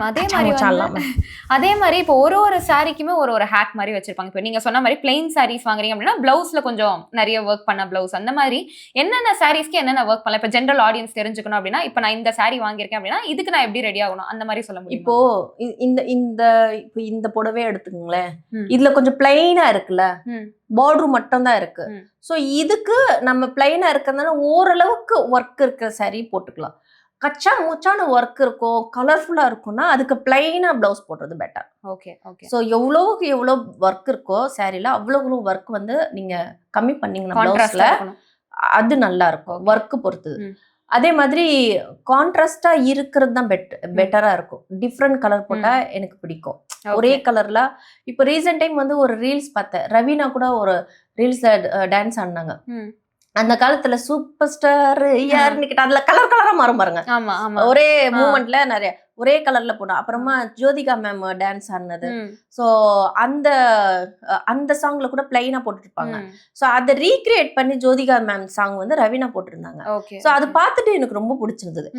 Ma'am அதே மாதிரி இப்போ ஒரு சாரிக்குமே ஒரு ஹேக் மாதிரி வச்சிருப்பாங்க. இப்போ நீங்க சொன்ன மாதிரி பிளெயின் சாரீஸ் வாங்குறீங்க அப்படின்னா பிளவுஸ்ல கொஞ்சம் நிறைய ஒர்க் பண்ண பிளவுஸ் அந்த மாதிரி என்னென்ன சாரீஸ்க்கு என்னென்ன ஒர்க் பண்ணலாம். இப்போ ஜென்ரல் ஆடியன்ஸ் தெரிஞ்சுக்கணும் அப்படின்னா இப்போ நான் இந்த சாரி வாங்கியிருக்கேன் அப்படின்னா இதுக்கு நான் எப்படி ரெடி ஆகணும் அந்த மாதிரி சொல்ல முடியும். இப்போ இந்த புடவை எடுத்துக்கோங்களேன், இதுல கொஞ்சம் பிளைனா இருக்குல்ல, பார்டர் மட்டும் தான் இருக்கு. ஸோ இதுக்கு நம்ம பிளைனா இருக்கிறதுனால ஓரளவுக்கு ஒர்க் இருக்கிற சாரி போட்டுக்கலாம். கச்சா மூச்சான ஒர்க் இருக்கும், கலர்ஃபுல்லா இருக்கும்னா அதுக்கு பிளைனா பிளவுஸ் போடுறது பெட்டர். Okay okay. ஸோ எவ்வளவுக்கு எவ்வளோ ஒர்க் இருக்கோ சாரில அவ்வளோ ஒர்க் வந்து நீங்க கம்மி பண்ணீங்கன்னா பிளவுஸ்ல அது நல்லா இருக்கும் ஒர்க் பொறுத்து. அதே மாதிரி கான்ட்ராஸ்டா இருக்கிறது தான் பெட்டரா இருக்கும். டிஃப்ரெண்ட் கலர் போட்டா எனக்கு பிடிக்கும். ஒரே கலர்ல இப்போ ரீசெண்ட் டைம் வந்து ஒரு ரீல்ஸ் பார்த்தேன். ரவீனா கூட ஒரு ரீல்ஸ்ல டான்ஸ் ஆடினாங்க. அந்த காலத்துல சூப்பர் ஸ்டார் யாருன்னு கேட்டா அதுல கலர் கலரா மாறும் பாருங்க. ஒரே மூமெண்ட்ல நிறைய ஒரே கலர்ல போனோம். அப்புறமா ஜோதிகா மேம் டான்ஸ் ஆடினது. ஸோ அந்த சாங்ல கூட பிளைனா போட்டுருப்பாங்க. ஸோ அதை ரீக்ரியேட் பண்ணி ஜோதிகா மேம் சாங் வந்து ரவீனா போட்டிருந்தாங்க. ஸோ அது பார்த்துட்டு எனக்கு ரொம்ப பிடிச்சிருந்தது.